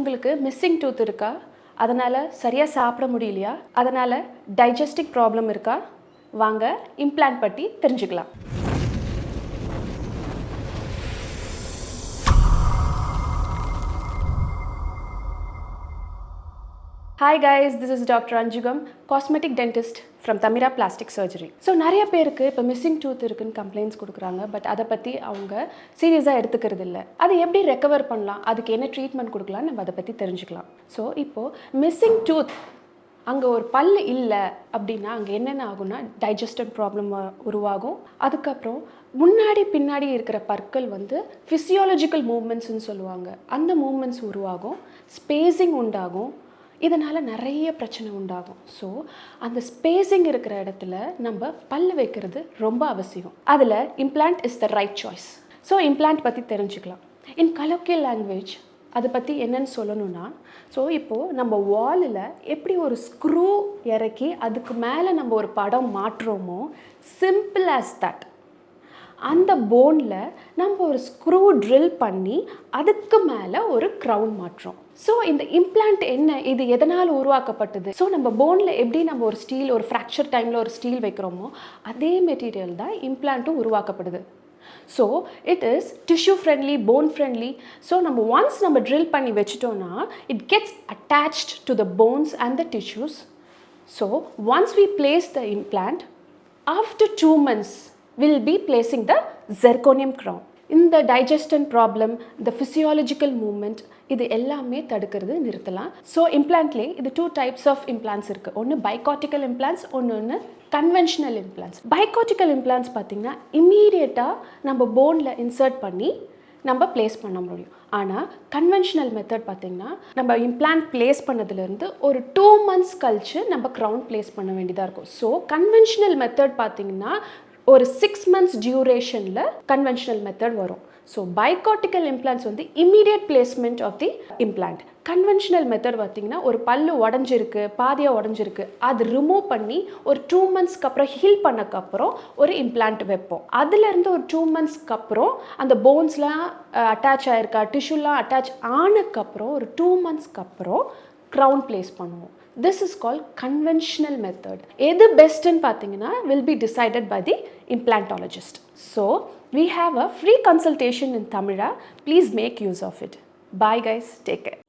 உங்களுக்கு missing tooth இருக்கா? அதனால் சரியாக சாப்பிட முடியலையா? அதனால் டைஜஸ்டிக் ப்ராப்ளம் இருக்கா? வாங்க இம்ப்ளான்ட் பற்றி தெரிஞ்சுக்கலாம். Hi guys, this is Dr. Anjugam, cosmetic dentist from Tamira Plastic Surgery. So நிறைய பேருக்கு இப்போ மிஸ்ஸிங் டூத் இருக்குன்னு கம்ப்ளைண்ட்ஸ் கொடுக்குறாங்க. பட் அதை பற்றி அவங்க சீரியஸாக எடுத்துக்கிறது இல்லை. அதை எப்படி ரெக்கவர் பண்ணலாம், அதுக்கு என்ன ட்ரீட்மெண்ட் கொடுக்கலாம், நம்ம அதை பற்றி தெரிஞ்சுக்கலாம். ஸோ இப்போது மிஸ்ஸிங் டூத் அங்கே ஒரு பல் இல்லை அப்படின்னா அங்கே என்னென்ன ஆகும்னா டைஜஸ்டிவ் ப்ராப்ளம் உருவாகும். அதுக்கப்புறம் முன்னாடி பின்னாடி இருக்கிற பற்கள் வந்து ஃபிசியாலஜிக்கல் மூமெண்ட்ஸ்ன்னு சொல்லுவாங்க, அந்த மூமெண்ட்ஸ் உருவாகும். ஸ்பேஸிங் உண்டாகும். இதனால் நிறைய பிரச்சனை உண்டாகும். ஸோ அந்த ஸ்பேஸிங் இருக்கிற இடத்துல நம்ம பல் வைக்கிறது ரொம்ப அவசியம். அதில் implant is the right choice. So implant பற்றி தெரிஞ்சுக்கலாம். இன் கலோக்கியல் லாங்குவேஜ் அதை பற்றி என்னன்னு சொல்லணும்னா, ஸோ இப்போது நம்ம வாலில் எப்படி ஒரு ஸ்க்ரூ இறக்கி அதுக்கு மேலே நம்ம ஒரு படம் மாட்டுறோமோ, சிம்பிள் ஆஸ் தட். அந்த போனில் நம்ம ஒரு ஸ்க்ரூ ட்ரில் பண்ணி அதுக்கு மேலே ஒரு க்ரவுன் மாட்டுறோம். ஸோ இந்த இம்ப்ளான்ட் என்ன, இது எதனால் உருவாக்கப்பட்டது? ஸோ நம்ம போனில் எப்படி நம்ம ஒரு ஸ்டீல், ஒரு ஃப்ராக்சர் டைமில் ஒரு ஸ்டீல் வைக்கிறோமோ அதே மெட்டீரியல் தான் இம்ப்ளான்ட்டும் உருவாக்கப்படுது. So it is tissue friendly, bone friendly. So நம்ம ஒன்ஸ் நம்ம ட்ரில் பண்ணி வச்சிட்டோன்னா it gets attached to the bones and the tissues. So once we place the implant, after 2 months will be placing the zirconium crown. இந்த digestion problem, இந்த physiological movement, இது எல்லாமே தடுக்கிறது நிறுத்தலாம். ஸோ இம்ப்ளான்ட்லேயே இது 2 types ஆஃப் இம்ப்ளான்ட்ஸ் இருக்குது. ஒன்று பைகாட்டிக்கல் implants, ஒன்று கன்வென்ஷனல் இம்ப்ளான்ட்ஸ். பைகாட்டிக்கல் இம்ப்ளான்ட்ஸ் பார்த்திங்கன்னா இம்மீடியட்டாக நம்ம போனில் இன்சர்ட் பண்ணி நம்ம பிளேஸ் பண்ண முடியும். ஆனால் கன்வென்ஷனல் மெத்தட் பார்த்திங்கன்னா நம்ம இம்ப்ளான்ட் பிளேஸ் பண்ணதுலேருந்து ஒரு 2 months கழித்து நம்ம க்ரவுன் பிளேஸ் பண்ண வேண்டியதாக இருக்கும். ஸோ கன்வென்ஷனல் மெத்தட் பார்த்திங்கன்னா ஒரு 6 months டியூரேஷனில் கன்வென்ஷனல் மெத்தட் வரும். ஸோ பைகாட்டிக்கல் இம்ப்ளான்ட்ஸ் வந்து immediate placement of the implant. Conventional method பார்த்திங்கன்னா ஒரு பல்லு உடஞ்சிருக்கு, பாதியாக உடஞ்சிருக்கு, அது ரிமூவ் பண்ணி ஒரு 2 monthsக்கு அப்புறம் ஹீல் பண்ணக்கப்புறம் ஒரு இம்ப்ளான்ட் வைப்போம். அதுலேருந்து ஒரு 2 monthsக்கு அப்புறம் அந்த போன்ஸ்லாம் அட்டாச் ஆகிருக்கா, டிஷ்யூலாம் அட்டாச் ஆனக்கப்புறம் ஒரு 2 monthsக்கு அப்புறம் க்ரவுன் பிளேஸ் பண்ணுவோம். This is called conventional method. எது பெஸ்ட்னு பார்த்தீங்கன்னா will be decided by the implantologist. So we have a free consultation in Tamira. Please make use of it. Bye guys, take care.